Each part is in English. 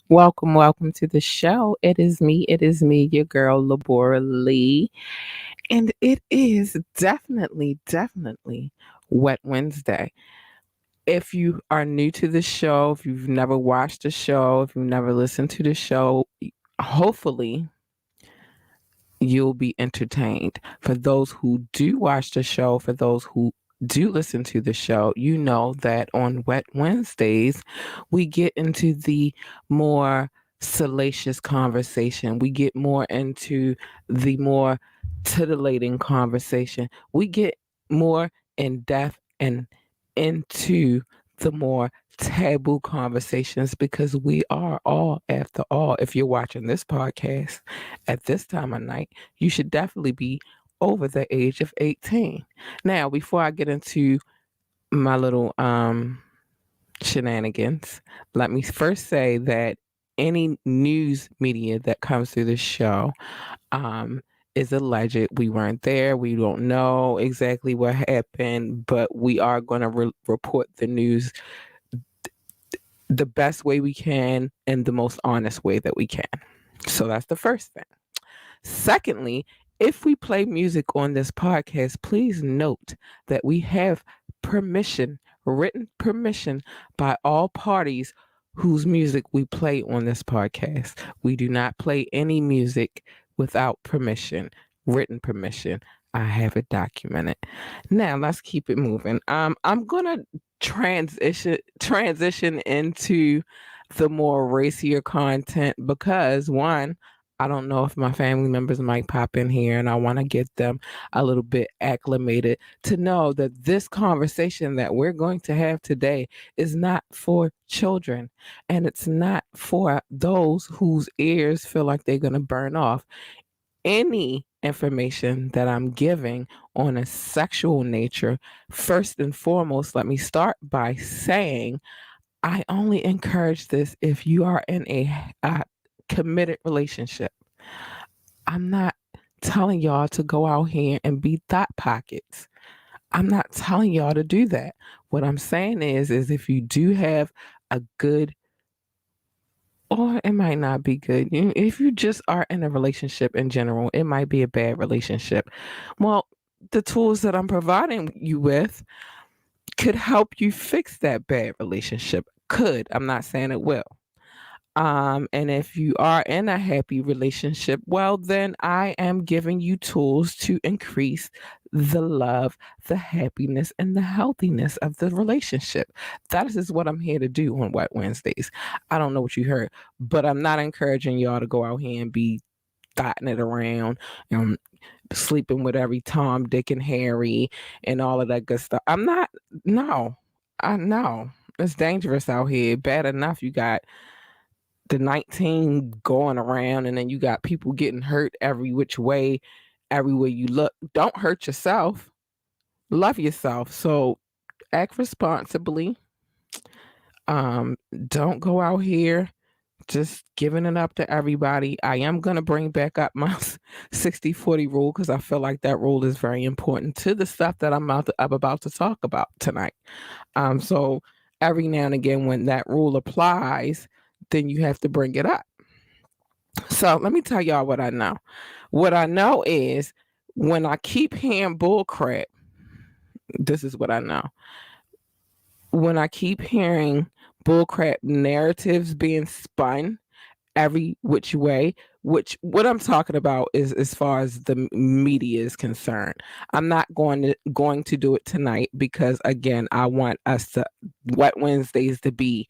welcome to the show. It is me, your girl, Labora Lee. And it is definitely Wet Wednesday. If you are new to the show, if you've never watched the show, if you've never listened to the show, hopefully you'll be entertained. For those who do watch the show, for those who do listen to the show, you know that on Wet Wednesdays, we get into the more salacious conversation. We get more into the more titillating conversation. We get more in depth and into the more taboo conversations because we are all, after all, if you're watching this podcast at this time of night, you should definitely be over the age of 18. Now, before I get into my little shenanigans, let me first say that any news media that comes through the show um, is alleged. We weren't there. We don't know exactly what happened, but we are going to report the news the best way we can and the most honest way that we can. So that's the first thing. Secondly, if we play music on this podcast, please note that we have permission, written permission by all parties whose music we play on this podcast. We do not play any music without permission, written permission. I have it documented. Now let's keep it moving. I'm gonna transition into the more racier content because one, I don't know if my family members might pop in here and I want to get them a little bit acclimated to know that this conversation that we're going to have today is not for children and it's not for those whose ears feel like they're going to burn off. Any information that I'm giving on a sexual nature, first and foremost, let me start by saying I only encourage this if you are in a committed relationship. I'm not telling y'all to go out here and be thought pockets. I'm not telling y'all to do that. What I'm saying is if you do have a good, or it might not be good. If you just are in a relationship in general, it might be a bad relationship. Well, the tools that I'm providing you with could help you fix that bad relationship. Could. I'm not saying it will. And if you are in a happy relationship, well, then I am giving you tools to increase the love, the happiness, and the healthiness of the relationship. That is what I'm here to do on Wet Wednesdays. I don't know what you heard, but I'm not encouraging y'all to go out here and be dotting it around, um, sleeping with every Tom, Dick, and Harry, and all of that good stuff. I'm not. No, I know it's dangerous out here. Bad enough you got the 19 going around and then you got people getting hurt every which way, everywhere you look. Don't hurt yourself. Love yourself. So act responsibly. Don't go out here just giving it up to everybody. I am going to bring back up my 60-40 rule because I feel like that rule is very important to the stuff that I'm about to talk about tonight. So every now and again when that rule applies, then you have to bring it up. So let me tell y'all what I know. What I know is when I keep hearing bull crap, this is what I know. When I keep hearing bull crap narratives being spun every which way, which what I'm talking about is as far as the media is concerned. I'm not going to do it tonight because again, I want us to Wet Wednesdays to be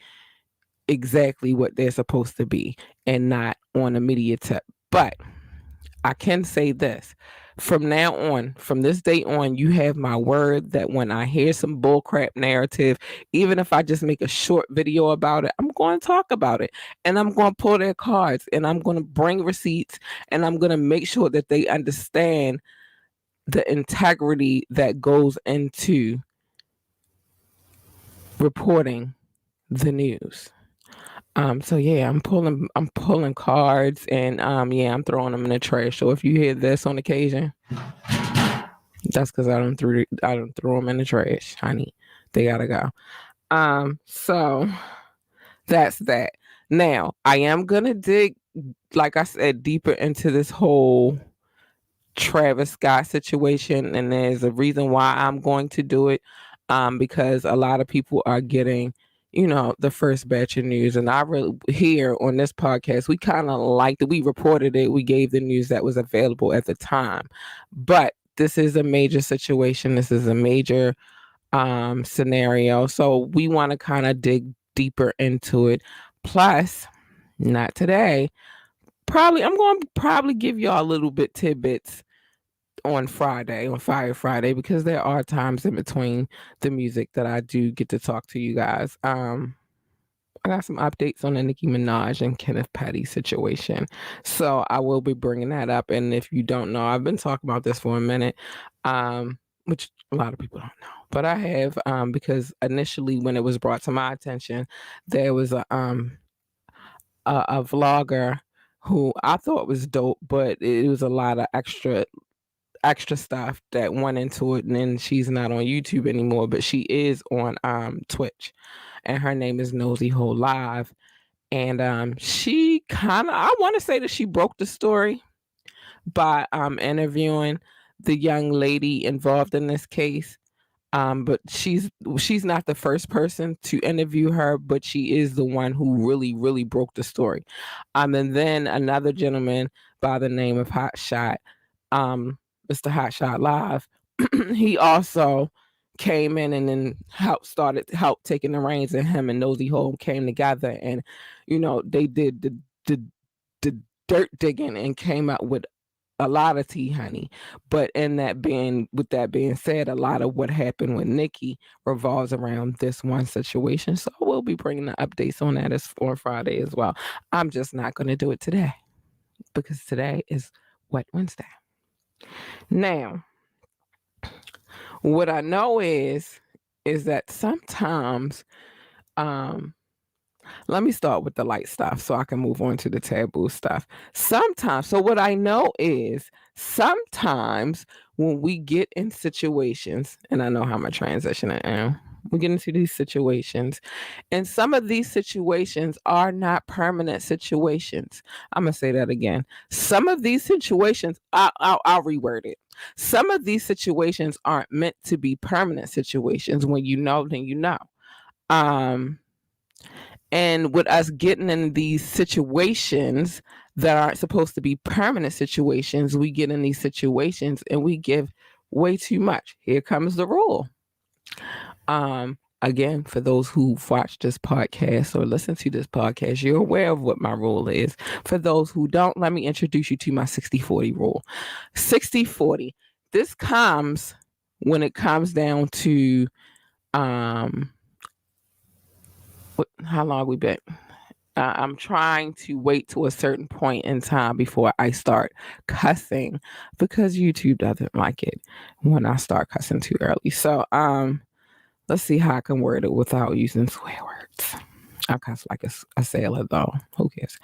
exactly what they're supposed to be and not on a media tip. But I can say this. From now on, from this day on, you have my word that when I hear some bullcrap narrative, even if I just make a short video about it, I'm going to talk about it and I'm going to pull their cards and I'm going to bring receipts and I'm going to make sure that they understand the integrity that goes into reporting the news. So yeah, I'm pulling cards and yeah, I'm throwing them in the trash. So if you hear this on occasion, that's because I don't throw them in the trash, honey. They gotta go. So that's that. Now, I am going to dig, like I said, deeper into this whole Travis Scott situation, and there's a reason why I'm going to do it, because a lot of people are getting, the first batch of news, and I really here on this podcast we kind of liked it. We reported it. We gave the news that was available at the time, but this is a major situation. This is a major scenario, so we want to kind of dig deeper into it. Plus, not today. Probably I'm going to probably give y'all a little bit tidbits on Friday, on Fire Friday, because there are times in between the music that I do get to talk to you guys. I got some updates on the Nicki Minaj and Kenneth Petty situation. So I will be bringing that up. And if you don't know, I've been talking about this for a minute, which a lot of people don't know. But I have, because initially when it was brought to my attention, there was a vlogger who I thought was dope, but it was a lot of extra stuff that went into it, and then she's not on YouTube anymore, but she is on Twitch, and her name is Nosy Hole Live. And she kind of, I want to say that she broke the story by interviewing the young lady involved in this case. But she's not the first person to interview her, but she is the one who really, really broke the story. And then another gentleman by the name of Hot Shot, Mr. Hot Shot Live, he also came in and then helped taking the reins, and him and Nosy Hole came together, and they did the dirt digging and came out with a lot of tea, honey. But with that being said, a lot of what happened with Nicki revolves around this one situation. So we'll be bringing the updates on that on Friday as well. I'm just not going to do it today because today is Wet Wednesday. Now, what I know is that sometimes, let me start with the light stuff so I can move on to the taboo stuff. Sometimes, so what I know is sometimes when we get in situations, and I know how my transition I am, we get into these situations, and some of these situations are not permanent situations. I'm gonna say that again. Some of these situations, I'll reword it. Some of these situations aren't meant to be permanent situations. When you know, then you know. And with us getting in these situations that aren't supposed to be permanent situations, we get in these situations and we give way too much. Here comes the rule. Again, for those who've watched this podcast or listen to this podcast, you're aware of what my rule is. For those who don't, let me introduce you to my 60-40 rule. 60-40. This comes when it comes down to how long we been? I'm trying to wait to a certain point in time before I start cussing because YouTube doesn't like it when I start cussing too early. So let's see how I can word it without using swear words. I cuss like a sailor though. Who cares?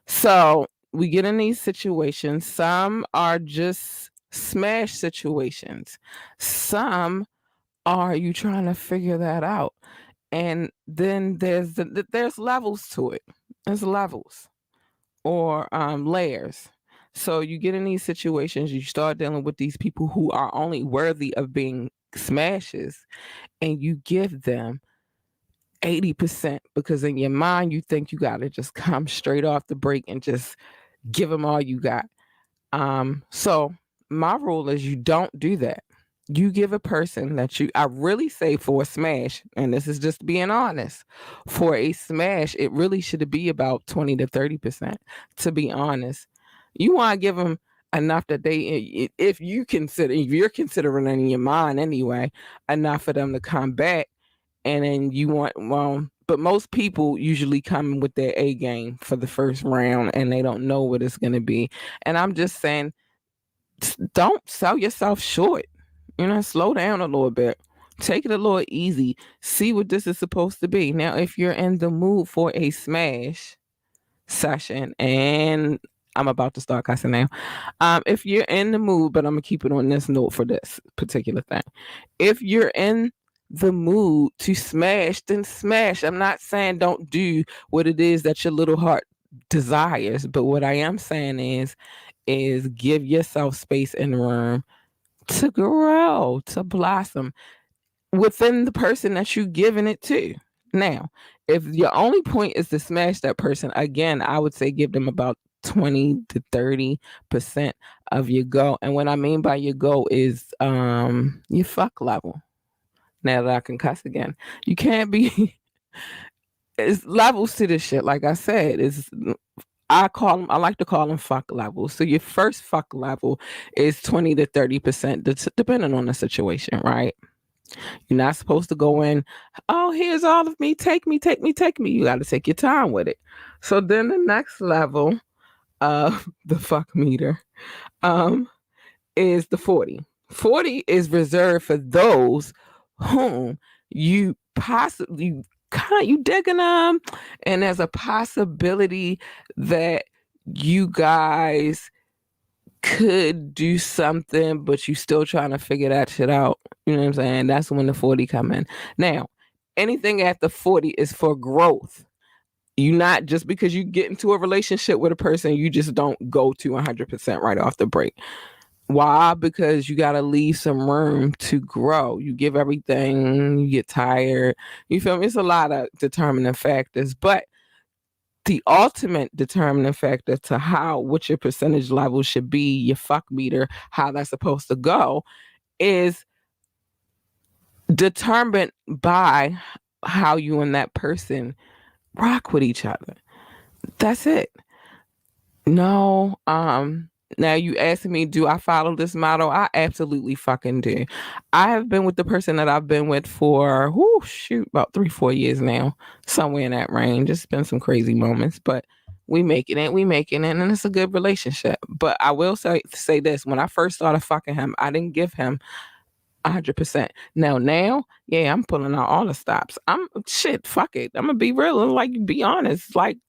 So we get in these situations. Some are just smash situations. Some are you trying to figure that out. And then there's levels to it. There's levels or layers. So you get in these situations, you start dealing with these people who are only worthy of being smashes, and you give them 80% because in your mind you think you got to just come straight off the break and just give them all you got. So my rule is you don't do that. You give a person I really say for a smash, and this is just being honest, for a smash, it really should be about 20 to 30%, to be honest. You want to give them enough that if you're considering in your mind anyway, enough for them to come back, and then but most people usually come with their A game for the first round and they don't know what it's going to be. And I'm just saying, don't sell yourself short. Slow down a little bit. Take it a little easy. See what this is supposed to be. Now, if you're in the mood for a smash session, and I'm about to start cussing now. If you're in the mood, but I'm going to keep it on this note for this particular thing. If you're in the mood to smash, then smash. I'm not saying don't do what it is that your little heart desires, but what I am saying is give yourself space and room to grow, to blossom within the person that you're giving it to. Now, if your only point is to smash that person, again, I would say give them about 20 to 30% of your goal. And what I mean by your goal is your fuck level. Now that I can cuss again. You can't be it's levels to this shit. Like I said, I like to call them fuck levels. So your first fuck level is 20 to 30%, depending on the situation, right? You're not supposed to go in, oh, here's all of me, take me, take me, take me. You got to take your time with it. So then the next level of the fuck meter um, is the 40. 40 is reserved for those whom you possibly you digging them, and there's a possibility that you guys could do something, but you still trying to figure that shit out. You know what I'm saying? That's when the 40 come in. Now, anything after 40 is for growth. You not just because you get into a relationship with a person, you just don't go to 100% right off the break. Why? Because you got to leave some room to grow. You give everything, you get tired. You feel me? It's a lot of determining factors, but the ultimate determining factor to what your percentage level should be, your fuck meter, how that's supposed to go, is determined by how you and that person rock with each other. That's it. No, now you asking me, do I follow this model? I absolutely fucking do. I have been with the person that I've been with for about 3-4 years now, somewhere in that range. It's been some crazy moments, but we making it, and it's a good relationship. But I will say this: when I first started fucking him, I didn't give him 100%. Now, yeah, I'm pulling out all the stops. I'm shit. Fuck it. I'm gonna be real and like be honest. Like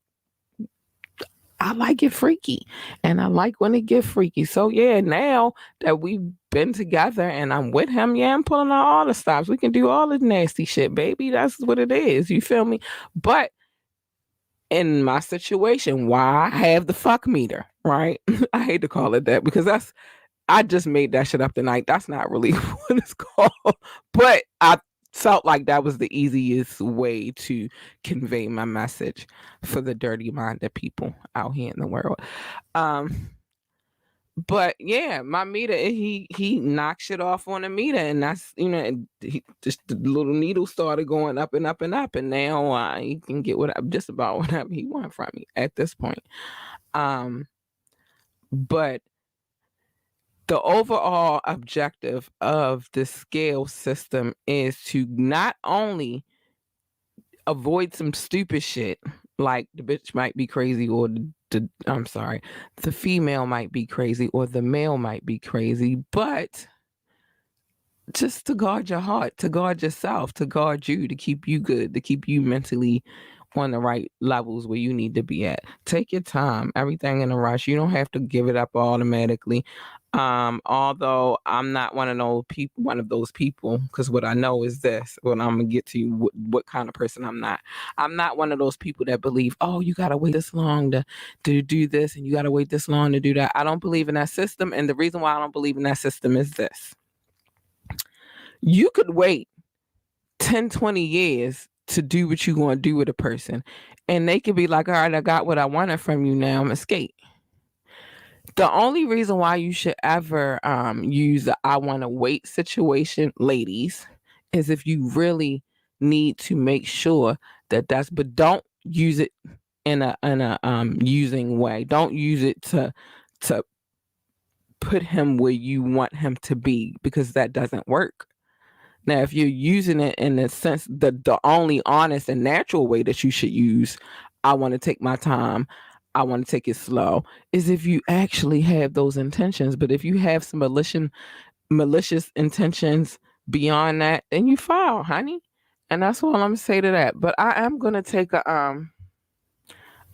I like it freaky, and I like when it get freaky. So yeah, now that we've been together and I'm with him, yeah, I'm pulling out all the stops. We can do all the nasty shit, baby. That's what it is. You feel me? But in my situation, why I have the fuck meter, right? I hate to call it that because I just made that shit up tonight. That's not really what it's called. But I felt like that was the easiest way to convey my message for the dirty minded people out here in the world. Um, but yeah, my meter, he knocks shit off on the meter, and that's just the little needle started going up and up and up, and now he can get just about whatever he wants from me at this point. But the overall objective of the scale system is to not only avoid some stupid shit like the bitch might be crazy or the female might be crazy or the male might be crazy, but just to guard your heart, to guard yourself, to guard you, to keep you good, to keep you mentally on the right levels where you need to be at. Take your time. Everything in a rush. You don't have to give it up automatically. Although I'm not one of those people, because what I know is this. When I'm gonna get to you, what kind of person I'm not. I'm not one of those people that believe, oh, you gotta wait this long to do this, and you gotta wait this long to do that. I don't believe in that system, and the reason why I don't believe in that system is this: you could wait 10, 20 years to do what you're going to do with a person. And they could be like, all right, I got what I wanted from you now. I'm escape. The only reason why you should ever use the I want to wait situation, ladies, is if you really need to make sure but don't use it in a using way. Don't use it to put him where you want him to be, because that doesn't work. Now, if you're using it in the sense the only honest and natural way that you should use, I want to take my time, I want to take it slow, is if you actually have those intentions. But if you have some malicious intentions beyond that, then you foul, honey. And that's all I'm gonna say to that. But I am gonna take a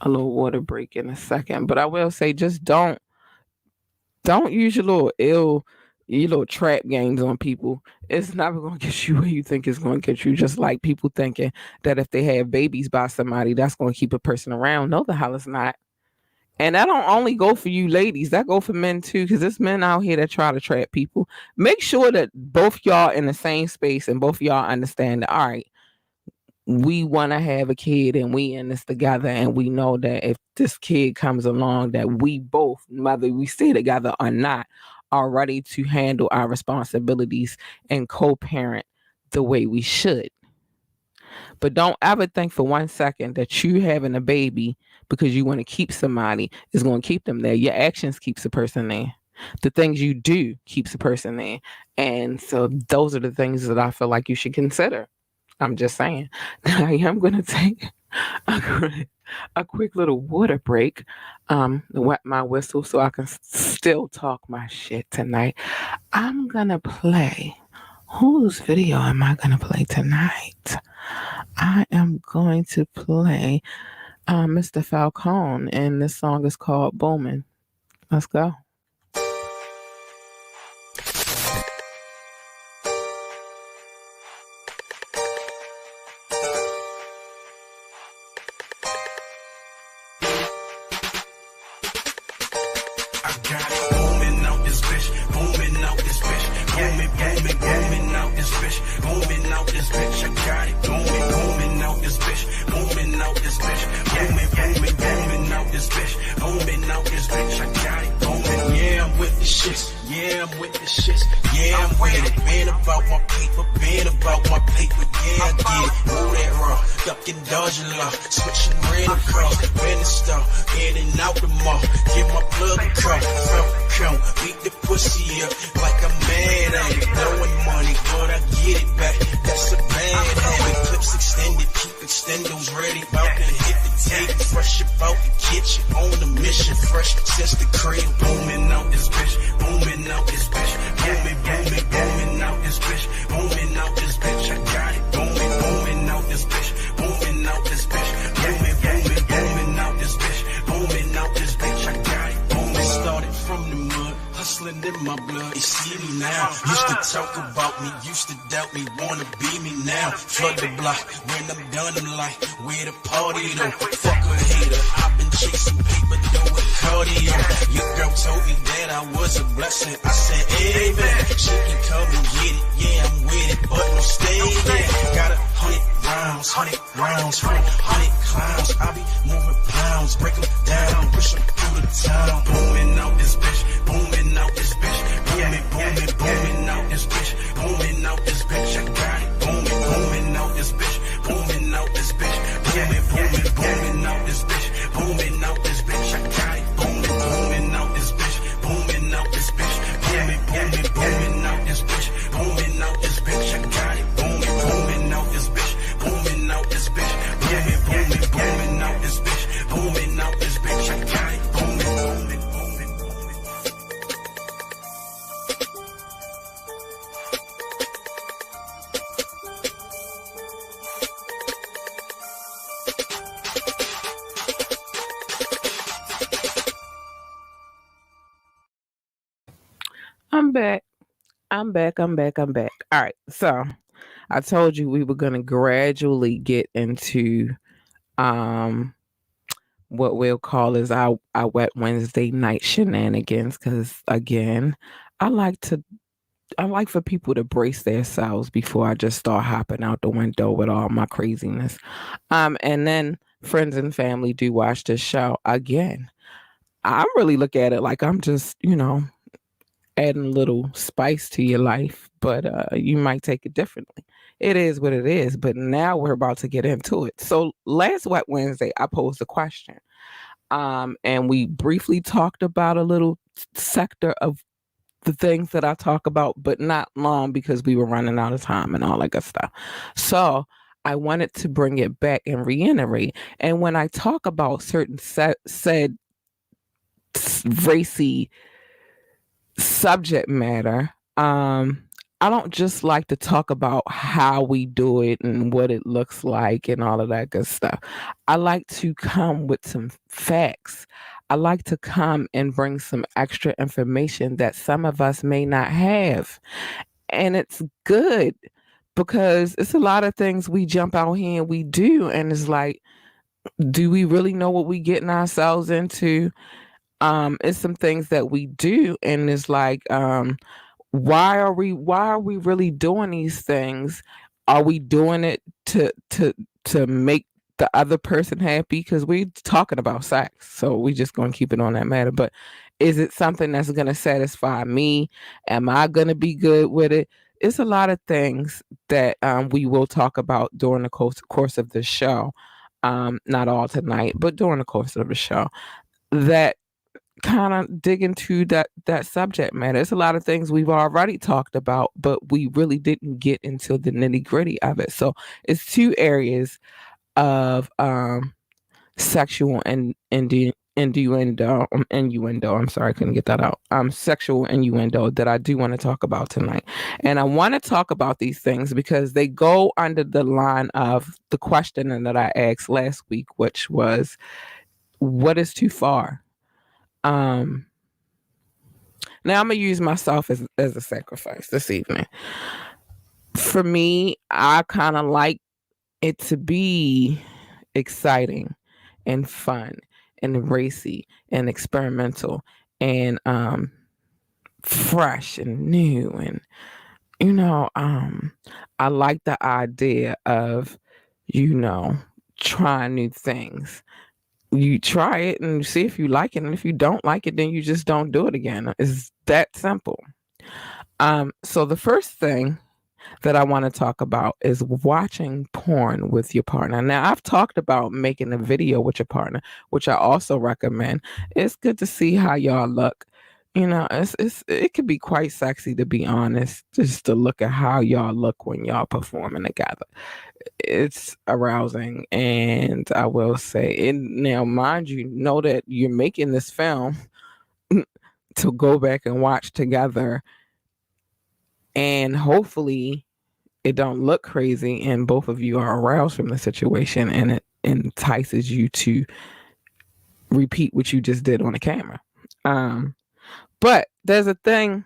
little water break in a second. But I will say, just don't use your little ill your little trap games on people, it's never going to get you where you think it's going to get you. Just like people thinking that if they have babies by somebody, that's going to keep a person around. No, the hell it's not. And that don't only go for you ladies, that go for men too, because there's men out here that try to trap people. Make sure that both y'all in the same space and both y'all understand that, all right, we want to have a kid and we in this together, and we know that if this kid comes along, that we both, whether we stay together or not, are ready to handle our responsibilities and co-parent the way we should. But don't ever think for 1 second that you having a baby because you want to keep somebody is going to keep them there. Your actions keeps a person there. The things you do keeps a person there. And so those are the things that I feel like you should consider. I'm just saying. I am going to take a quick little water break, wet my whistle so I can still talk my shit tonight. I'm going to play. Whose video am I going to play tonight? I am going to play Mr. Falcone, and this song is called Bowman. Let's go. I'm back. All right. So I told you we were going to gradually get into um what we'll call is our wet Wednesday night shenanigans, because again, I like to I like for people to brace themselves before I just start hopping out the window with all my craziness. And then friends and family do watch this show again. I really look at it like I'm just, adding a little spice to your life, but you might take it differently. It is what it is, but now we're about to get into it. So last Wet Wednesday, I posed a question, and we briefly talked about a little sector of the things that I talk about, but not long because we were running out of time and all that good stuff. So I wanted to bring it back and reiterate. And when I talk about certain said racy subject matter, I don't just like to talk about how we do it and what it looks like and all of that good stuff. I like to come with some facts. I like to come and bring some extra information that some of us may not have. And it's good because it's a lot of things we jump out here and we do. And it's like, do we really know what we getting ourselves into? It's some things that we do. And it's like, why are we really doing these things? Are we doing it to make the other person happy? Because we're talking about sex, so we just gonna keep it on that matter. But is it something that's gonna satisfy me? Am I gonna be good with it? It's a lot of things that we will talk about during the course of the show. Not all tonight, but during the course of the show that kind of dig into that subject matter. There's a lot of things we've already talked about, but we really didn't get into the nitty gritty of it. So it's two areas of sexual and innuendo. I'm sorry, I couldn't get that out. Sexual innuendo that I do want to talk about tonight, and I want to talk about these things because they go under the line of the question that I asked last week, which was, "What is too far?" Um, Now I'm gonna use myself as a sacrifice this evening. For me, I kind of like it to be exciting and fun and racy and experimental and fresh and new and you know I like the idea of you know trying new things. You try it and see if you like it, and if you don't like it, then you just don't do it again. It's that simple. So the first thing that I want to talk about is watching porn with your partner. Now, I've talked about making a video with your partner, which I also recommend. It's good to see how y'all look. It could be quite sexy, to be honest, just to look at how y'all look when y'all performing together. It's arousing, and I will say, and now mind you, know that you're making this film to go back and watch together, and hopefully it don't look crazy and both of you are aroused from the situation and it entices you to repeat what you just did on the camera. But there's a thing,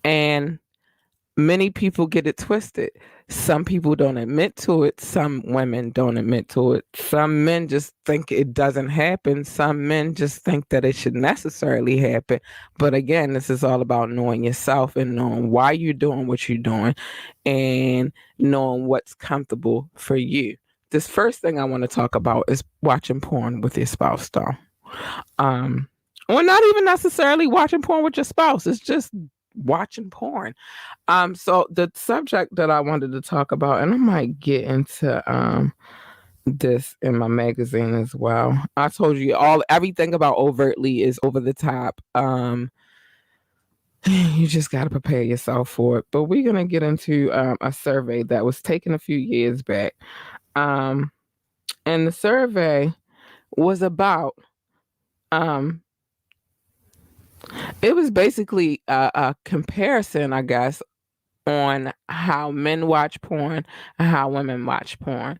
and many people get it twisted. Some people don't admit to it. Some women don't admit to it. Some men just think it doesn't happen. Some men just think that it should necessarily happen. But again, this is all about knowing yourself and knowing why you're doing what you're doing and knowing what's comfortable for you. This first thing I want to talk about is watching porn with your spouse, though. Um, or not even necessarily watching porn with your spouse. It's just watching porn. So the subject that I wanted to talk about, and I might get into this in my magazine as well. I told you everything about overtly is over the top. You just got to prepare yourself for it. But we're gonna get into a survey that was taken a few years back, um, and the survey was about um, it was basically a comparison, I guess, on how men watch porn and how women watch porn.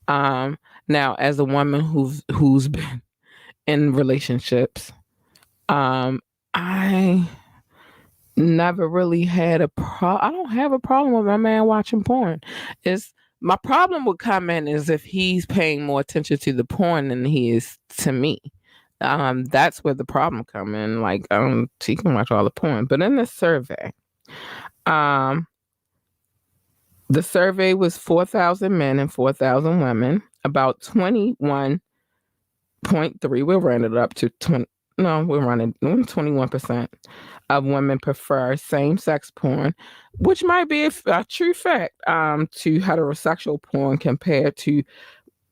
Um, Now, as a woman who's been in relationships, I never really had I don't have a problem with my man watching porn. It's my problem would come in is if he's paying more attention to the porn than he is to me. That's where the problem come in. Like, he can watch all the porn, but in the survey, um, the survey was 4,000 men and 4,000 women. About 21.3, we'll round it up to 20. No, we're running 21% of women prefer same-sex porn, which might be a true fact, to heterosexual porn compared to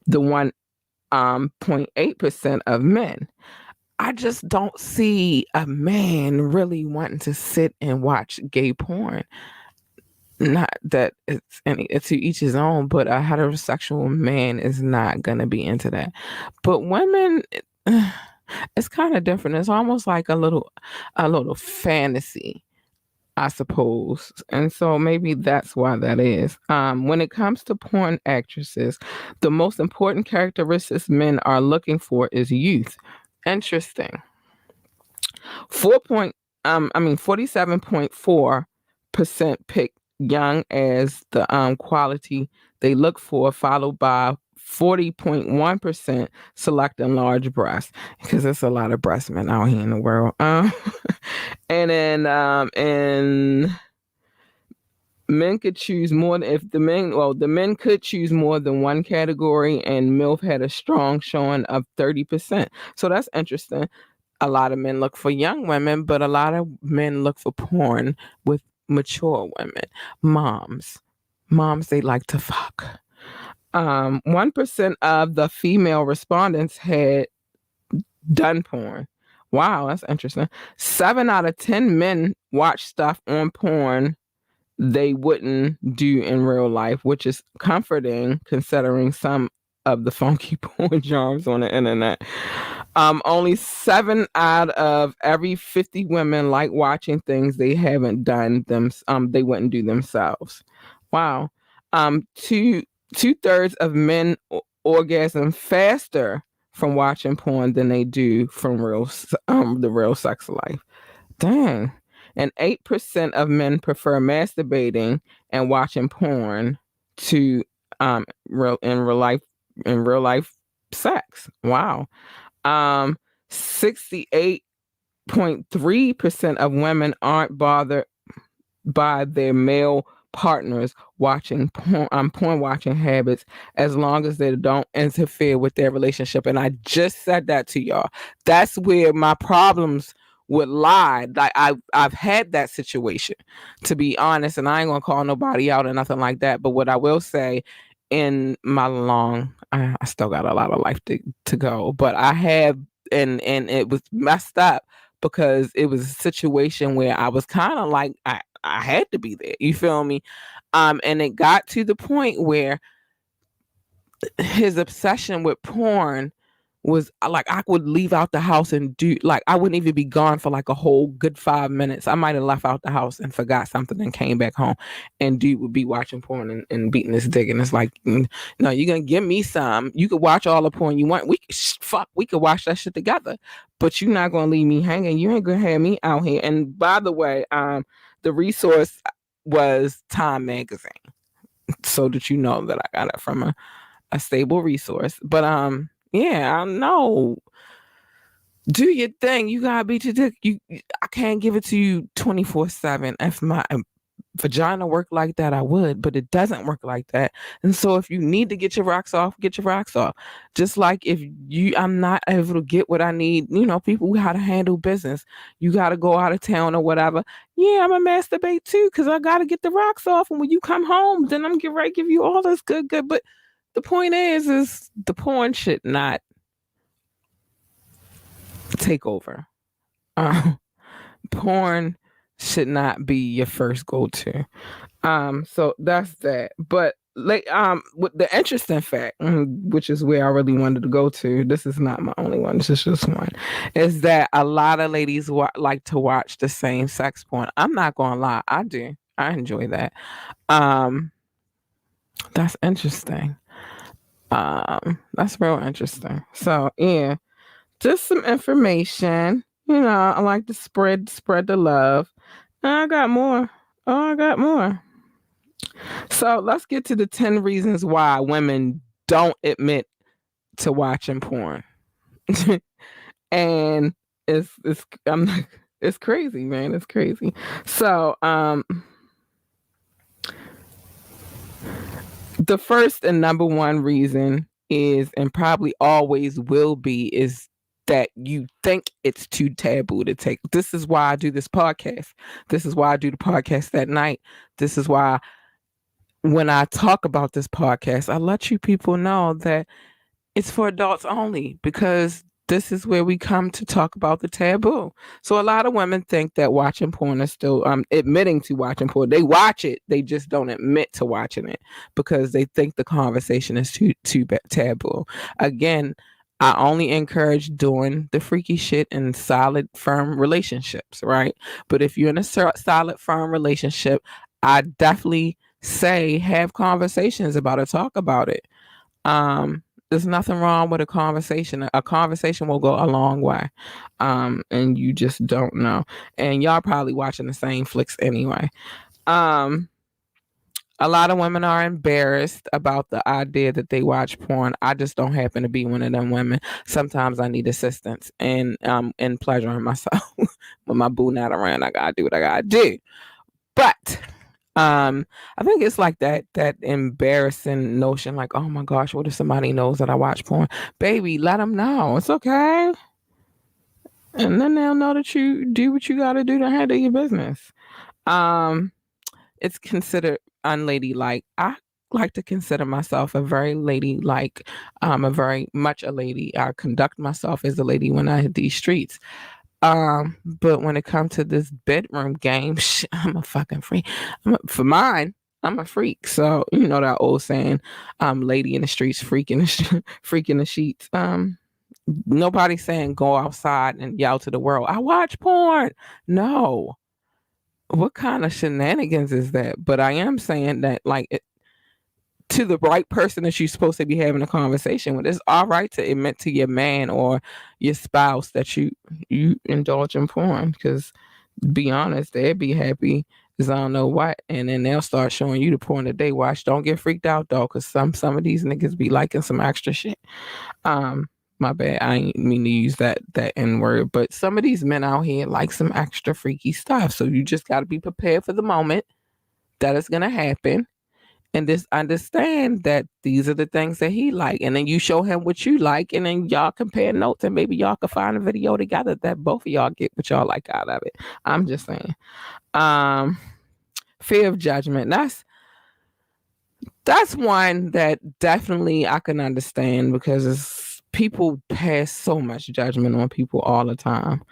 the 1.8% of men. I just don't see a man really wanting to sit and watch gay porn. Not that it's to each his own, but a heterosexual man is not gonna be into that. But women, it's kind of different. It's almost like a little fantasy. I suppose. And so maybe that's why that is. When it comes to porn actresses, the most important characteristics men are looking for is youth. Interesting. 47.4% pick young as the quality they look for, followed by 40.1% selecting large breasts, because there's a lot of breast men out here in the world. And then and men could choose more if the men could choose more than one category, and MILF had a strong showing of 30%. So that's interesting. A lot of men look for young women, but a lot of men look for porn with mature women, moms. Moms they like to fuck. 1% of the female respondents had done porn. Wow, that's interesting. 7 out of 10 men watch stuff on porn they wouldn't do in real life, which is comforting considering some of the funky porn genres on the internet. Only 7 out of every 50 women like watching things they haven't done they wouldn't do themselves. Wow. Two thirds of men orgasm faster from watching porn than they do from the real sex life. Dang. And 8% of men prefer masturbating and watching porn to real life sex. Wow. 68.3% of women aren't bothered by their male partners watching porn watching habits, as long as they don't interfere with their relationship. And I just said that to y'all. That's where my problems would lie. Like I've had that situation, to be honest, and I ain't gonna call nobody out or nothing like that. But what I will say, in my I still got a lot of life to go, but I have, and it was messed up because it was a situation where I was kind of like I had to be there. You feel me? And it got to the point where his obsession with porn was like I would leave out the house and do like I wouldn't even be gone for like a whole good 5 minutes. I might have left out the house and forgot something and came back home, and dude would be watching porn and beating his dick, and it's like, no, you're gonna give me some. You could watch all the porn you want. We could watch that shit together, but you're not gonna leave me hanging. You ain't gonna have me out here. And by the way, the resource was Time Magazine, so that you know that I got it from a stable resource. But yeah, I know. Do your thing. You gotta beat your dick. I can't give it to you 24/7. If my vagina worked like that, I would, but it doesn't work like that. And so if you need to get your rocks off, get your rocks off. Just like if I'm not able to get what I need, people how to handle business. You got to go out of town or whatever. Yeah, I'm a masturbate too, because I got to get the rocks off. And when you come home, then I'm get ready to give you all this good. But the point is the porn should not take over. Porn should not be your first go-to. So that's that. But with the interesting fact, which is where I really wanted to go to, this is not my only one, this is just one, is that a lot of ladies like to watch the same sex porn. I'm not gonna lie, I do. I enjoy that. That's interesting. That's real interesting. So yeah, just some information. I like to spread the love. And I got more. Oh, I got more. So let's get to the 10 reasons why women don't admit to watching porn. And I'm like, it's crazy, man. It's crazy. So the first and number one reason is, and probably always will be, is that you think it's too taboo to take. This is why I do this podcast. This is why I do the podcast at night. This is why when I talk about this podcast, I let you people know that it's for adults only, because this is where we come to talk about the taboo. So a lot of women think that watching porn is still admitting to watching porn. They watch it, they just don't admit to watching it because they think the conversation is too taboo. Again, I only encourage doing the freaky shit in solid, firm relationships, right? But if you're in a solid, firm relationship, I definitely say have conversations about it, talk about it. There's nothing wrong with a conversation. A conversation will go a long way. And you just don't know. And y'all probably watching the same flicks anyway. Um, a lot of women are embarrassed about the idea that they watch porn. I just don't happen to be one of them women. Sometimes I need assistance and pleasuring myself when my boo not around. I gotta do what I gotta do. But I think it's like that embarrassing notion, like, oh my gosh, what if somebody knows that I watch porn? Baby, let them know. It's okay. And then they'll know that you do what you gotta do to handle your business. Um it's considered unladylike. I like to consider myself a very ladylike, a very much a lady. I conduct myself as a lady when I hit these streets. But when it comes to this bedroom game, I'm a fucking freak. For mine, I'm a freak. So you know that old saying, "Lady in the streets, freak in the freak in the sheets." Nobody's saying go outside and yell to the world, "I watch porn." No, what kind of shenanigans is that? But I am saying that, like, to the right person that you're supposed to be having a conversation with, it's all right to admit to your man or your spouse that you indulge in porn. Because, be honest, they'd be happy as I don't know what, and then they'll start showing you the porn that they watch. Don't get freaked out though, because some of these niggas be liking some extra shit. Um, my bad. I ain't mean to use that N word, but some of these men out here like some extra freaky stuff. So you just got to be prepared for the moment that it's gonna happen, and just understand that these are the things that he like, and then you show him what you like, and then y'all compare notes, and maybe y'all can find a video together that both of y'all get what y'all like out of it. I'm just saying. Um, Fear of judgment. That's one that definitely I can understand because people pass so much judgment on people all the time.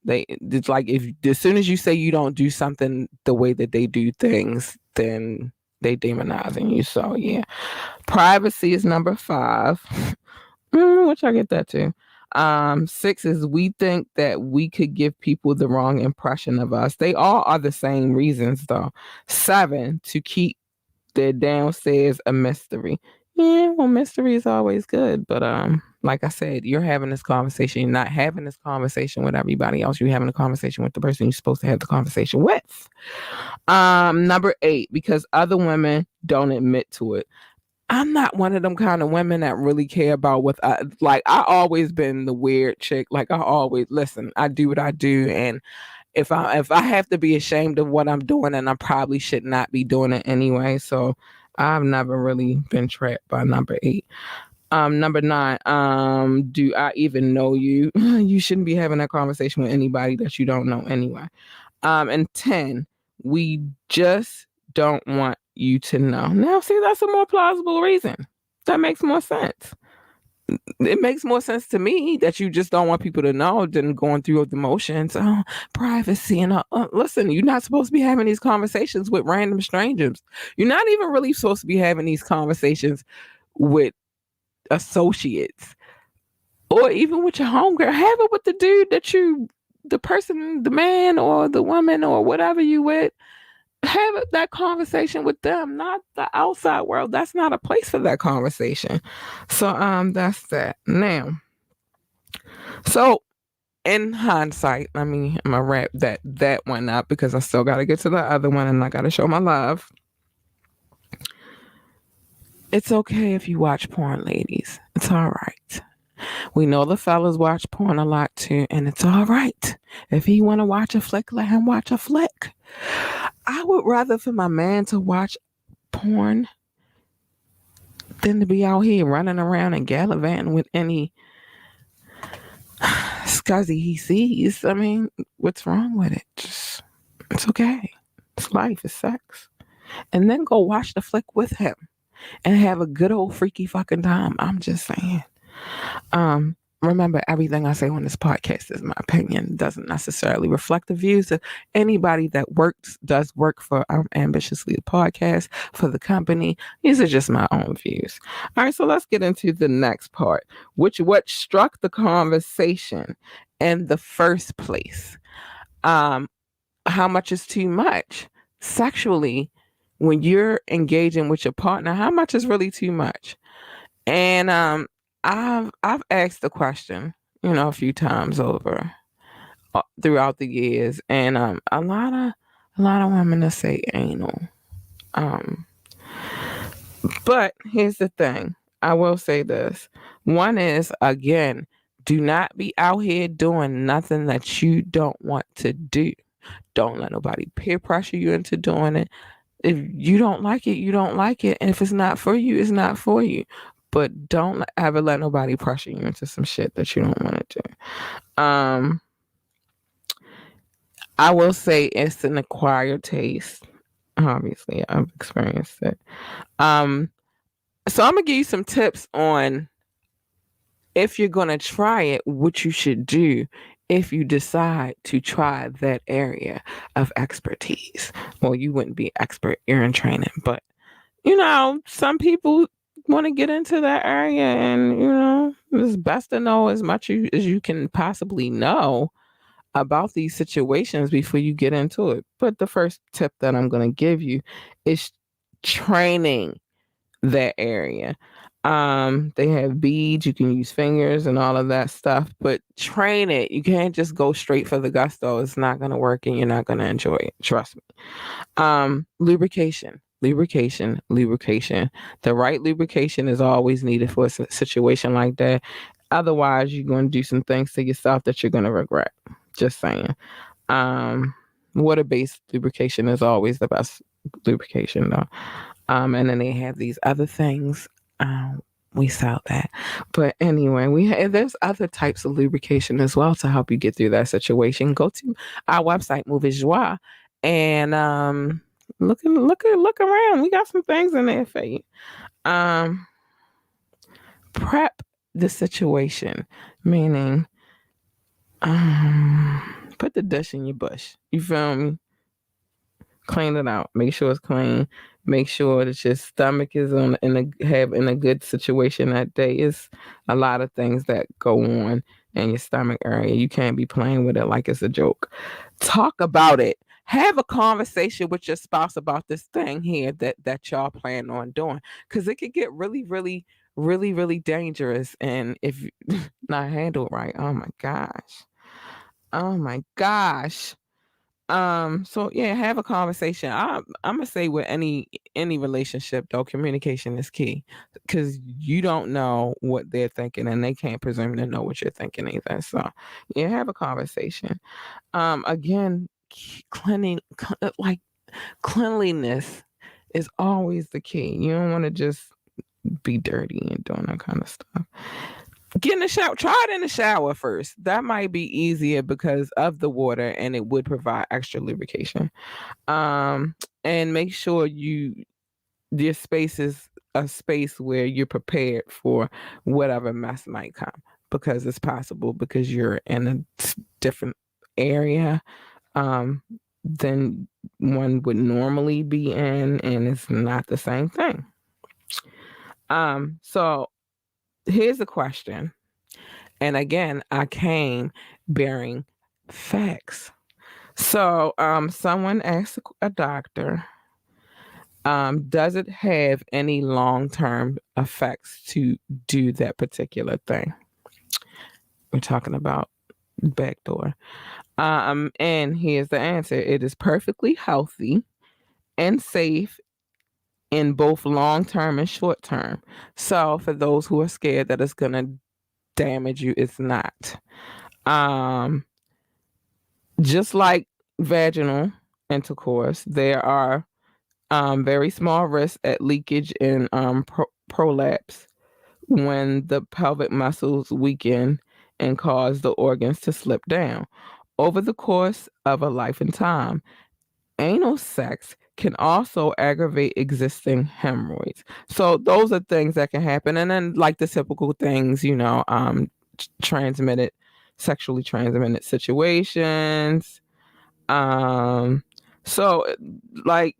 It's like if as soon as you say you don't do something the way that they do things, then they demonizing you. So yeah, privacy is number 5. Which I get that too. 6 is we think that we could give people the wrong impression of us. They all are the same reasons though. 7, to keep their downstairs a mystery. Yeah, well, mystery is always good, but like I said, you're having this conversation. You're not having this conversation with everybody else. You're having a conversation with the person you're supposed to have the conversation with. Number 8, because other women don't admit to it. I'm not one of them kind of women that really care about what I like. I always been the weird chick. Like I always listen. I do what I do, and if I have to be ashamed of what I'm doing, then I probably should not be doing it anyway. So I've never really been trapped by number 8. Number 9, do I even know you? You shouldn't be having that conversation with anybody that you don't know anyway. And 10, we just don't want you to know. Now, see, that's a more plausible reason. That makes more sense. It makes more sense to me that you just don't want people to know than going through the motions. Oh, privacy and listen, you're not supposed to be having these conversations with random strangers. You're not even really supposed to be having these conversations with associates or even with your homegirl. Have it with the dude that the person, the man or the woman or whatever you with. Have that conversation with them, not the outside world. That's not a place for that conversation. So that's that. Now, so in hindsight, I mean, I'm gonna wrap that one up because I still gotta get to the other one and I gotta show my love. It's okay if you watch porn, ladies. It's all right. We know the fellas watch porn a lot too, and it's all right. If he want to watch a flick, let him watch a flick. I would rather for my man to watch porn than to be out here running around and gallivanting with any scuzzy he sees. I mean, what's wrong with it? Just, it's okay. It's life. It's sex. And then go watch the flick with him and have a good old freaky fucking time. I'm just saying. remember, everything I say on this podcast is my opinion. It doesn't necessarily reflect the views of anybody that does work for Ambitiously the podcast, for the company. These are just my own views. All right, so let's get into the next part, what struck the conversation in the first place. Um, how much is too much sexually when you're engaging with your partner? How much is really too much? And I've asked the question, a few times over throughout the years, and a lot of women that say anal. Um, but here's the thing. I will say this. One is, again, do not be out here doing nothing that you don't want to do. Don't let nobody peer pressure you into doing it. If you don't like it, you don't like it. And if it's not for you, it's not for you. But don't ever let nobody pressure you into some shit that you don't want to do. I will say it's an acquired taste. Obviously, I've experienced it. So I'm gonna give you some tips on, if you're gonna try it, what you should do if you decide to try that area of expertise. Well, you wouldn't be expert, you're in training, but some people want to get into that area, and it's best to know as much as you can possibly know about these situations before you get into it. But the first tip that I'm going to give you is training that area. They have beads, you can use fingers and all of that stuff, but train it. You can't just go straight for the gusto. It's not going to work and you're not going to enjoy it. Trust me. Lubrication. The right lubrication is always needed for a situation like that. Otherwise, you're going to do some things to yourself that you're going to regret. Just saying. Um, Water-based lubrication is always the best lubrication, though. And then they have these other things. We sell that. But anyway, there's other types of lubrication as well to help you get through that situation. Go to our website, Movie Joie, and look around. We got some things in there for you. Prep the situation, meaning put the dish in your bush. You feel me? Clean it out. Make sure it's clean. Make sure that your stomach is in a good situation that day. It's a lot of things that go on in your stomach area. You can't be playing with it like it's a joke. Talk about it. Have a conversation with your spouse about this thing here that y'all plan on doing, because it could get really, really, really, really dangerous. And if not handled right, oh my gosh. Oh my gosh. So yeah, have a conversation. I'm gonna say with any relationship though, communication is key, because you don't know what they're thinking and they can't presume to know what you're thinking either. So yeah, have a conversation. Again, like cleanliness is always the key. You don't want to just be dirty and doing that kind of stuff. Get in the shower. Try it in the shower first. That might be easier because of the water, and it would provide extra lubrication. And make sure your space is a space where you're prepared for whatever mess might come, because it's possible, because you're in a different area than one would normally be in, and it's not the same thing. So here's a question. And again, I came bearing facts. So, someone asked a doctor, does it have any long-term effects to do that particular thing? We're talking about backdoor. And here's the answer. It is perfectly healthy and safe in both long term and short term. So, for those who are scared that it's going to damage you, it's not. Just like vaginal intercourse, there are very small risks at leakage and prolapse when the pelvic muscles weaken and cause the organs to slip down. Over the course of a life and time, anal sex can also aggravate existing hemorrhoids. So those are things that can happen. And then like the typical things, sexually transmitted situations. So like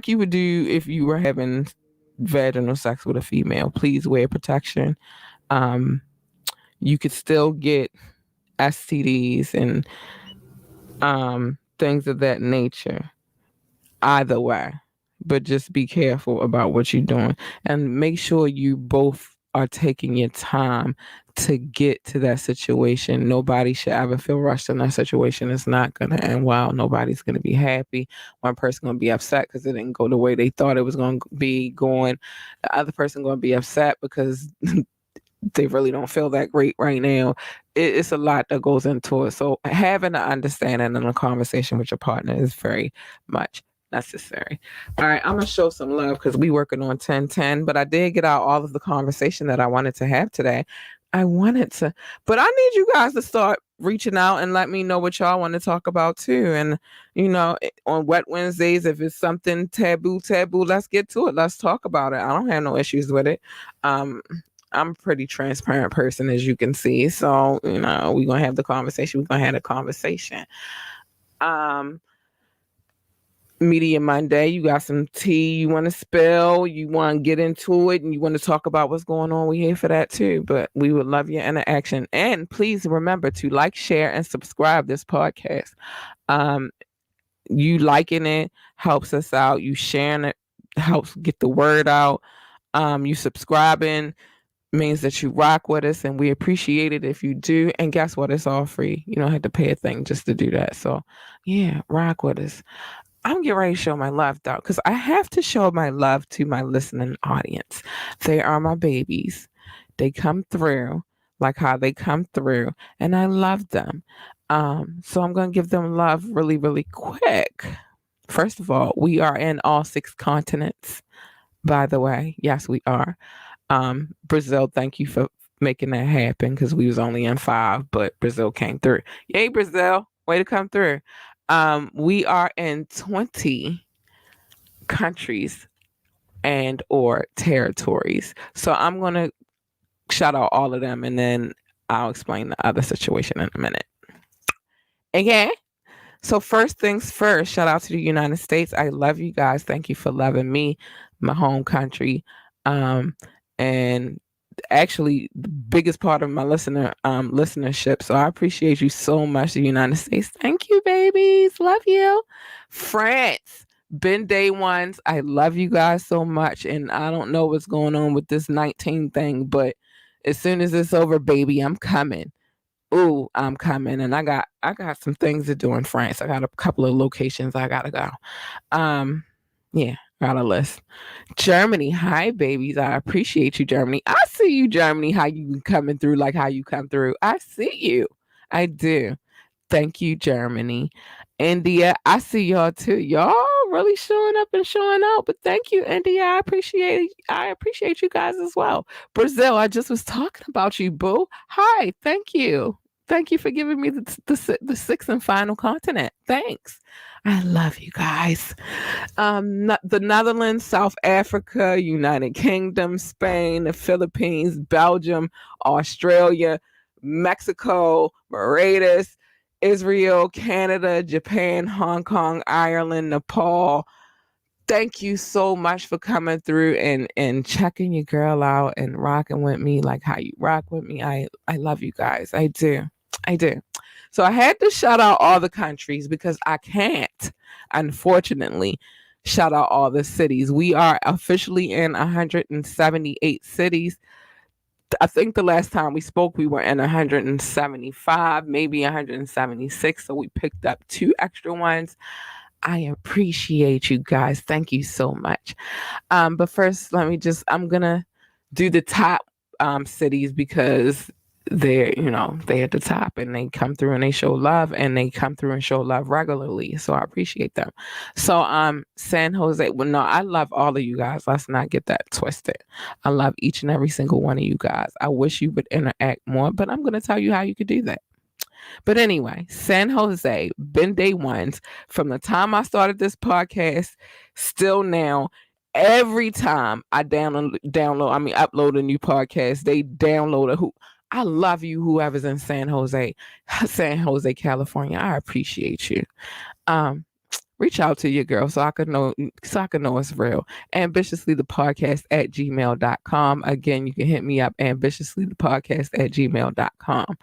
you would do if you were having vaginal sex with a female, please wear protection. Um, you could still get STDs and things of that nature either way, but just be careful about what you're doing and make sure you both are taking your time to get to that situation. Nobody should ever feel rushed in that situation. It's not going to end well. Nobody's going to be happy. One person going to be upset because it didn't go the way they thought it was going to be going. The other person going to be upset because they really don't feel that great right now. It's a lot that goes into it. So having an understanding and a conversation with your partner is very much necessary. All right, I'm gonna show some love because we working on 1010, but I did get out all of the conversation that I wanted to have today. I wanted to, but I need you guys to start reaching out and let me know what y'all want to talk about too. And on Wet Wednesdays, if it's something taboo, let's get to it. Let's talk about it. I don't have no issues with it. I'm a pretty transparent person, as you can see. So, we're going to have the conversation. We're going to have a conversation. Media Monday, you got some tea you want to spill, you want to get into it, and you want to talk about what's going on. We're here for that too. But we would love your interaction. And please remember to like, share, and subscribe this podcast. You liking it helps us out. You sharing it helps get the word out. You subscribing means that you rock with us, and we appreciate it if you do. And guess what? It's all free. You don't have to pay a thing just to do that. So yeah, rock with us. I'm getting ready to show my love though, because I have to show my love to my listening audience. They are my babies. They come through like how they come through, and I love them. So I'm going to give them love really, really quick. First of all, we are in all 6 continents, by the way. Yes, we are. Brazil, thank you for making that happen because we was only in 5, but Brazil came through. Yay, Brazil. Way to come through. We are in 20 countries and or territories. So I'm going to shout out all of them and then I'll explain the other situation in a minute. Okay. So first things first, shout out to the United States. I love you guys. Thank you for loving me, my home country. And actually the biggest part of my listenership. So I appreciate you so much, the United States. Thank you, babies. Love you. France, been day ones. I love you guys so much. And I don't know what's going on with this 19 thing, but as soon as it's over, baby, I'm coming. Ooh, I'm coming. And I got some things to do in France. I got a couple of locations I gotta go. Yeah, got a list. Germany, hi babies. I appreciate you, Germany. I see you, Germany, how you coming through, like how you come through. I see you. I do. Thank you, Germany. India, I see y'all too. Y'all really showing up and showing out. But thank you, India. I appreciate you guys as well. Brazil, I just was talking about you, boo. Hi, thank you. Thank you for giving me the 6th and final continent. Thanks. I love you guys. The Netherlands, South Africa, United Kingdom, Spain, the Philippines, Belgium, Australia, Mexico, Mauritius, Israel, Canada, Japan, Hong Kong, Ireland, Nepal. Thank you so much for coming through and checking your girl out and rocking with me like how you rock with me. I love you guys. I do. So I had to shout out all the countries because I can't, unfortunately, shout out all the cities. We are officially in 178 cities. I think the last time we spoke, we were in 175, maybe 176. So we picked up 2 extra ones. I appreciate you guys. Thank you so much. But first, I'm going to do the top cities because they're at the top and they come through and they show love and they come through and show love regularly. So I appreciate them. So San Jose, well, no, I love all of you guys. Let's not get that twisted. I love each and every single one of you guys. I wish you would interact more, but I'm going to tell you how you could do that. But anyway, San Jose, been day ones from the time I started this podcast, still now. Every time I upload a new podcast, they download I love you, whoever's in San Jose, San Jose, California. I appreciate you. Um, Reach out to your girl so I can know it's real. Ambitiously the podcast at gmail.com. Again, you can hit me up ambitiously the podcast at gmail.com.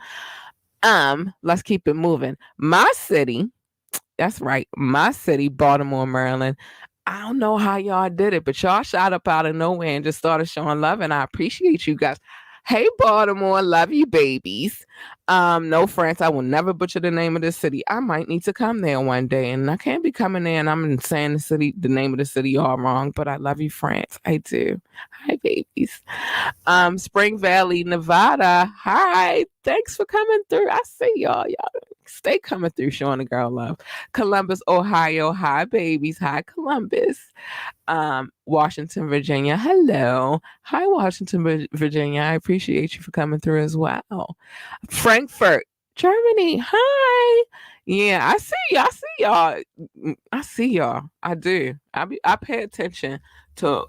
Let's keep it moving. My city, that's right, my city, Baltimore, Maryland. I don't know how y'all did it, but y'all shot up out of nowhere and just started showing love, and I appreciate you guys. Hey, Baltimore, love you, babies. No, France, I will never butcher the name of the city. I might need to come there one day, and I can't be coming there and I'm saying the name of the city all wrong, but I love you, France. I do. Hi, babies. Spring Valley, Nevada. Hi, thanks for coming through. I see y'all. Y'all stay coming through, showing the girl love. Columbus, Ohio. Hi, babies. Hi, Columbus. Washington, Virginia. Hello. Hi, Washington, Virginia. I appreciate you for coming through as well. Frankfurt, Germany. Hi. Yeah, I see y'all. I see y'all. I see y'all. I do. I pay attention to,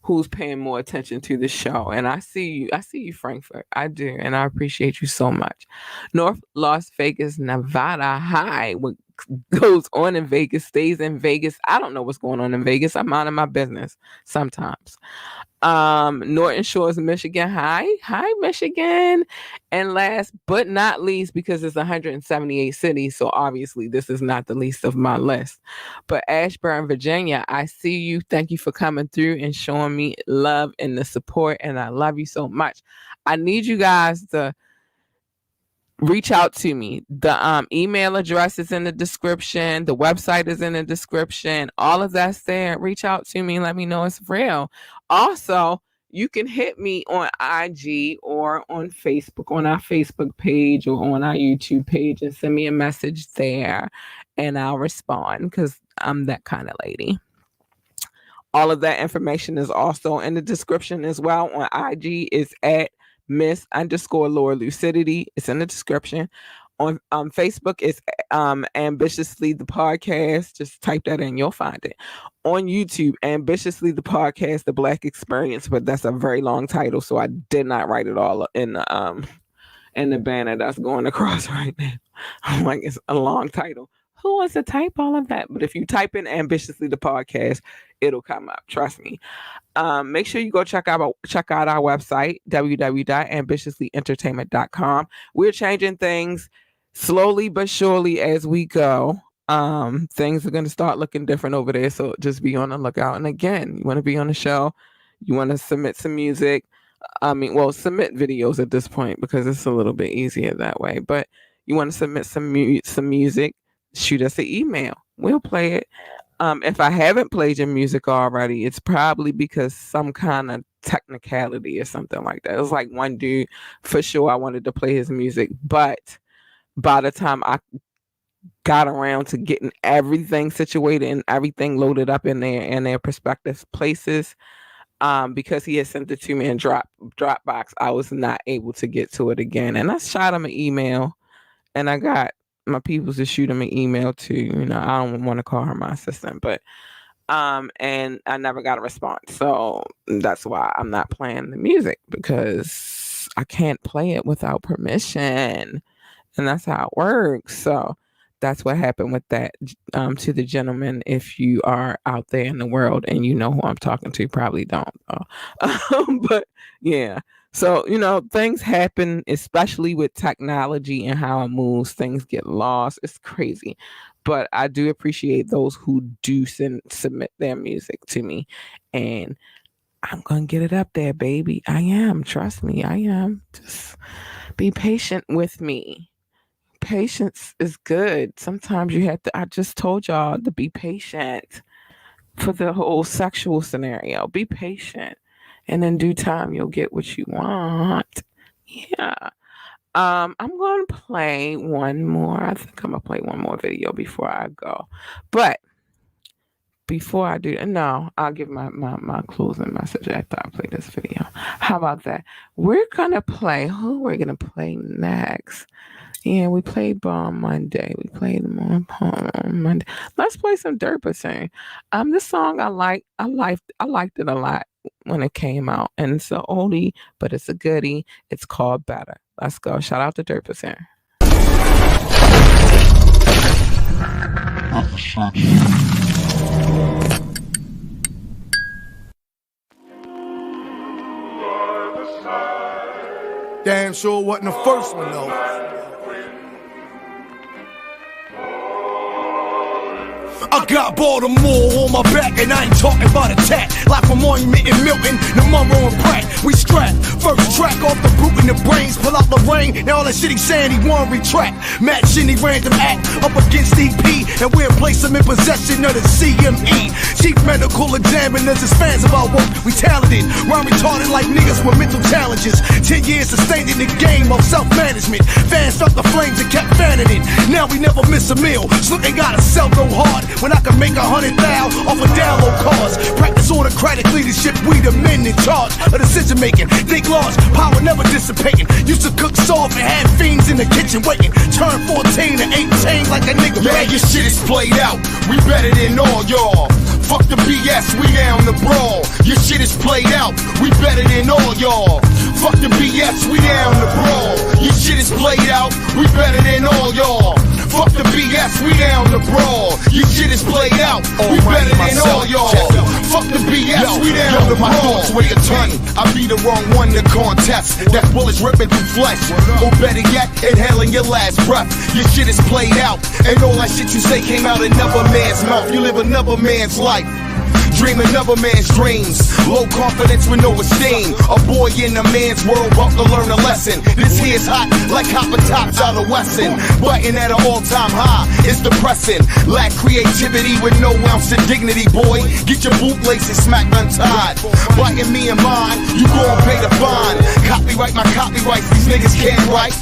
who's paying more attention to the show. And I see you, Frankfurt. I do. And I appreciate you so much. North Las Vegas, Nevada. Hi. What goes on in Vegas stays in Vegas. I don't know what's going on in Vegas. I'm minding my business sometimes. Norton Shores, Michigan. Hi, Michigan. And last but not least, because it's 178 cities, so obviously this is not the least of my list. But Ashburn, Virginia, I see you. Thank you for coming through and showing me love and the support, and I love you so much. I need you guys to reach out to me. The email address is in the description. The website is in the description. All of that's there. Reach out to me and let me know it's real. Also, you can hit me on IG or on Facebook, on our Facebook page or on our YouTube page, and send me a message there and I'll respond because I'm that kind of lady. All of that information is also in the description as well. On IG is at Miss underscore Lurlucidity. It's in the description. On Facebook, it's Ambitiously the Podcast. Just type that in, you'll find it. On YouTube, Ambitiously the Podcast, The Black Experience, but that's a very long title, so I did not write it all in the banner that's going across right now. I'm like, it's a long title. Who wants to type all of that? But if you type in Ambitiously the Podcast, it'll come up. Trust me. Make sure you go check out our website, www.ambitiouslyentertainment.com. We're changing things slowly but surely as we go. Things are going to start looking different over there, so just be on the lookout. And again, you want to be on the show, you want to submit some music. Submit videos at this point because it's a little bit easier that way. But you want to submit some music, shoot us an email. We'll play it. If I haven't played your music already, it's probably because some kind of technicality or something like that. It was like one dude, for sure, I wanted to play his music, but by the time I got around to getting everything situated and everything loaded up in their prospective places, because he had sent it to me in Dropbox, I was not able to get to it again. And I shot him an email, and I got my people to shoot him an email too. I don't want to call her my assistant, but and I never got a response. So that's why I'm not playing the music, because I can't play it without permission, and that's how it works. So that's what happened with that, to the gentleman. If you are out there in the world and you know who I'm talking to, probably don't. But yeah. So, things happen, especially with technology and how it moves. Things get lost. It's crazy. But I do appreciate those who do submit their music to me. And I'm going to get it up there, baby. I am. Trust me, I am. Just be patient with me. Patience is good. Sometimes you have to, I just told y'all to be patient for the whole sexual scenario. Be patient. And in due time, you'll get what you want. Yeah. I'm going to play one more. I think I'm going to play one more video before I go. But before I do, no, I'll give my closing message after I play this video. How about that? We're gonna play. Who we're gonna play next? Yeah, we played Ball Monday. We played more on Monday. Let's play some Derperson. This song I liked it a lot when it came out, and it's an oldie, but it's a goodie. It's called Better. Let's go. Shout out to Derperson. Damn sure wasn't the first one though. I got Baltimore on my back, and I ain't talking about attack. Like from Monument and Milton, the Monroe and Pratt. We strap, first track off the boot in the brains. Pull out the rain, and all that shit he saying he won't retract. Matt Shinny random act up against EP, and we'll place him in possession of the CME. Chief medical examiners is fans of our work. We talented, rhyme retarded like niggas with mental challenges. 10 years sustained in the game of self-management. Fans felt the flames and kept fanning it. Now we never miss a meal. Slick ain't gotta sell no hard when I can make 100,000 off of download cars. Practice autocratic leadership, we the men in charge of decision making. Think large, power never dissipating. Used to cook soft and had fiends in the kitchen waiting. Turn 14 to 18 like a nigga. Man, your shit is played out. We better than all y'all. Fuck the BS, we down the brawl. Your shit is played out. We better than all y'all. Fuck the BS, we down the brawl. Your shit is played out. We better than all y'all. Fuck the BS, we down the brawl. Your shit is played out. We better than all y'all. Fuck the BS, we down the brawl. My thoughts weigh a ton. I be the wrong one to contest. That bullets ripping through flesh. Or better yet, inhaling your last breath. Your shit is played out. And all that shit you say came out another man's mouth. You live another man's life. Dream another man's dreams. Low confidence with no esteem. A boy in a man's world about to learn a lesson. This here's hot like copper tops out of Wesson. Biting at an all-time high, it's depressing. Lack creativity with no ounce of dignity, boy. Get your bootlaces smacked untied. Biting me and mine, you gon' pay the fine. Copyright my copyrights, these niggas can't write.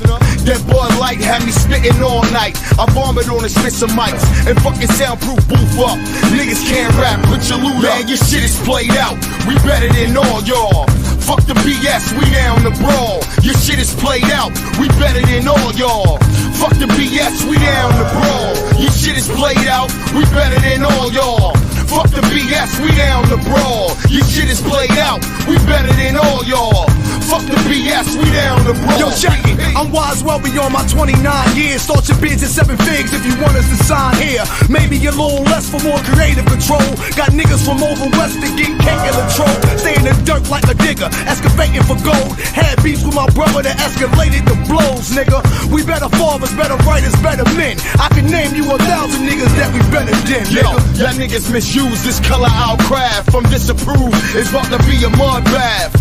That boy light had me spitting all night. I vomit on a spit some mics and fucking soundproof booth up. Niggas can't rap, put your loot up. Man, your shit is played out. We better than all y'all. Fuck the BS, we down the brawl. Your shit is played out. We better than all y'all. Fuck the BS, we down the brawl. Your shit is played out. We better than all y'all. Fuck the BS, we down the brawl. Your shit is played out. We better than all y'all. Fuck the BS, we down the brawl. Yo, check it. I'm wise well beyond my 29 years. Start your bids at 7 figs if you want us to sign here. Maybe a little less for more creative control. Got niggas from over west that get cake and control. Stay in the dirt like a digger, excavating for gold. Had beef with my brother that escalated the blows, nigga. We better fathers, better writers, better men. I can name you 1,000 niggas that we better than, nigga. Yo, y'all niggas misuse this color out craft. From disapprove, it's about to be a mud bath.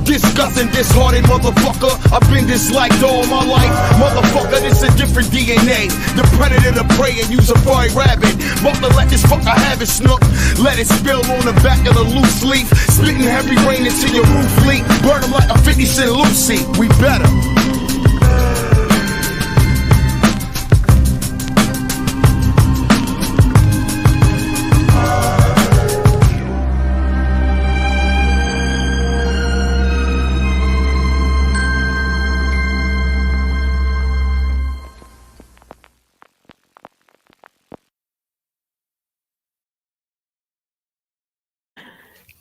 Disgusting, disheartened motherfucker. I've been disliked all my life. Motherfucker, this a different DNA. The predator to prey and use a furry rabbit. About to let this fucker have it, snook. Let it spill on the back of the loose leaf. Spitting heavy rain into your roof leak. Burn him like a 50 Cent Lucy. We better.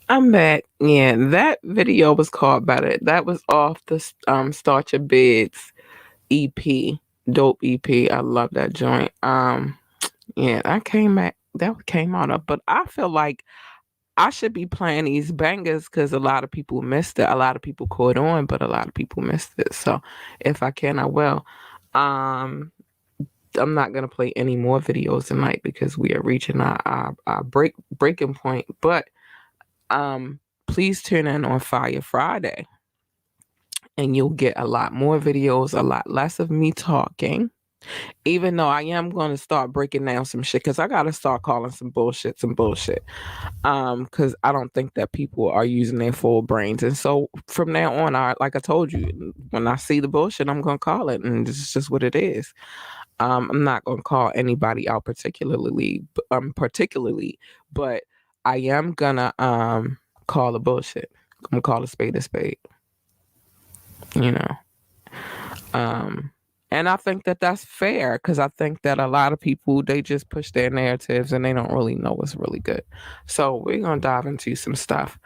I'm back. Yeah, that video was called Better. That was off the Start Your Bids EP. Dope EP. I love that joint. Yeah, that came out of, but I feel like I should be playing these bangers because a lot of people missed it. A lot of people caught on, but a lot of people missed it. So if I can, I will. I'm not gonna play any more videos tonight because we are reaching our breaking point. But please tune in on Fire Friday, and you'll get a lot more videos, a lot less of me talking, Even though I am going to start breaking down some shit, because I got to start calling some bullshit some bullshit. Because I don't think that people are using their full brains. And so from now on, like I told you, when I see the bullshit, I'm going to call it. And this is just what it is. I'm not going to call anybody out particularly, but I am going to call the bullshit. I'm going to call a spade a spade, you know. Um, and I think that that's fair because I think that a lot of people they just push their narratives and they don't really know what's really good. So we're gonna dive into some stuff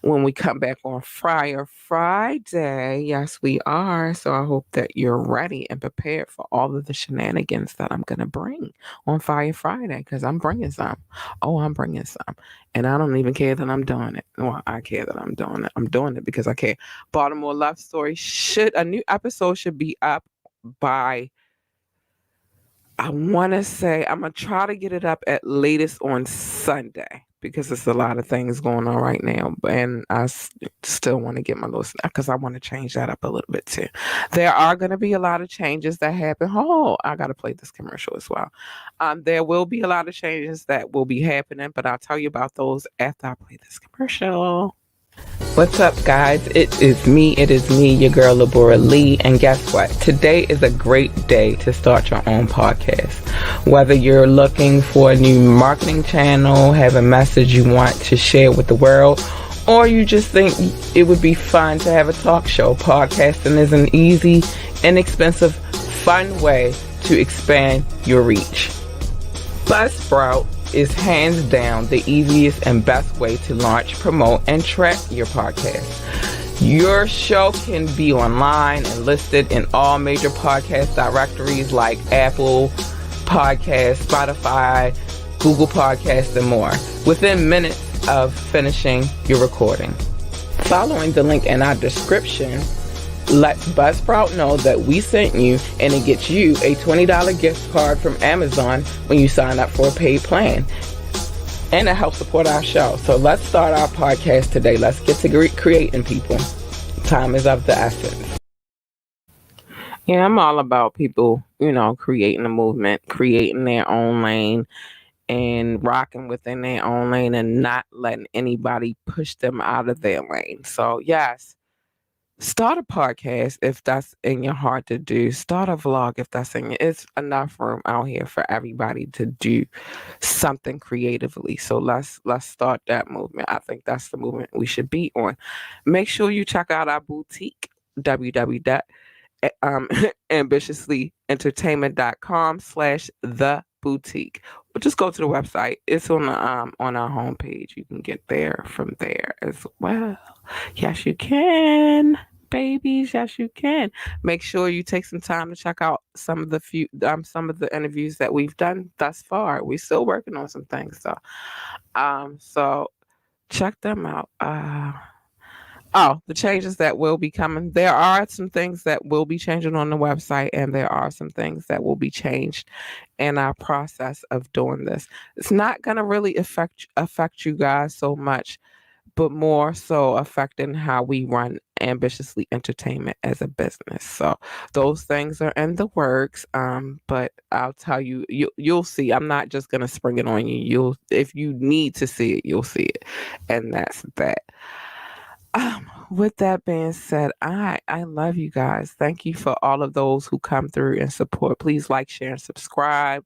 when we come back on Friday. Yes, we are. So I hope that you're ready and prepared for all of the shenanigans that I'm gonna bring on Fire Friday because I'm bringing some. Oh, I'm bringing some, and I don't even care that I'm doing it. Well, I care that I'm doing it. I'm doing it because I care. Baltimore Love Story should a new episode should be up by I want to say I'm gonna try to get it up at latest on Sunday because there's a lot of things going on right now, and still want to get my little because I want to change that up a little bit too. There are going to be a lot of changes that happen. Oh, I got to play this commercial as well. There will be a lot of changes that will be happening, but I'll tell you about those after I play this commercial. What's up, guys? It is me, your girl, Labora Lee. And guess what? Today is a great day to start your own podcast. Whether you're looking for a new marketing channel, have a message you want to share with the world, or you just think it would be fun to have a talk show, podcasting is an easy, inexpensive, fun way to expand your reach. Buzzsprout is hands down the easiest and best way to launch, promote, and track your podcast. Your show can be online and listed in all major podcast directories like Apple Podcasts, Spotify, Google Podcasts, and more within minutes of finishing your recording. Following the link in our description lets Buzzsprout know that we sent you, and it gets you a $20 gift card from Amazon when you sign up for a paid plan. And it helps support our show. So let's start our podcast today. Let's get to creating, people. Time is of the essence. Yeah, I'm all about people, creating a movement, creating their own lane, and rocking within their own lane and not letting anybody push them out of their lane. So, yes. Start a podcast if that's in your heart to do. Start a vlog if that's in your. It's enough room out here for everybody to do something creatively. So let's start that movement. I think that's the movement we should be on. Make sure you check out our boutique ambitiouslyentertainment.com/the boutique. Or just go to the website. It's on our homepage. You can get there from there as well. Yes, you can, babies. Yes, you can. Make sure you take some time to check out some of the interviews that we've done thus far. We're still working on some things, so check them out. The changes that will be coming. There are some things that will be changing on the website, and there are some things that will be changed in our process of doing this. It's not going to really affect you guys so much, but more so affecting how we run Ambitiously Entertainment as a business. So those things are in the works. But I'll tell you, you'll see. I'm not just gonna spring it on you. If you need to see it, you'll see it, and that's that. With that being said, I love you guys. Thank you for all of those who come through and support. Please like, share, and subscribe.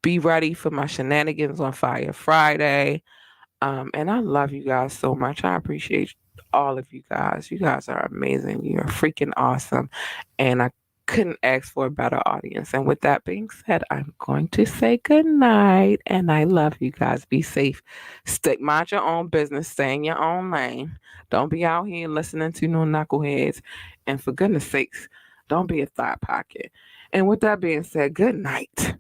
Be ready for my shenanigans on Fire Friday. And I love you guys so much. I appreciate all of you guys. You guys are amazing. You're freaking awesome. And I couldn't ask for a better audience. And with that being said, I'm going to say good night. And I love you guys. Be safe. Mind your own business. Stay in your own lane. Don't be out here listening to no knuckleheads. And for goodness sakes, don't be a thought pocket. And with that being said, good night.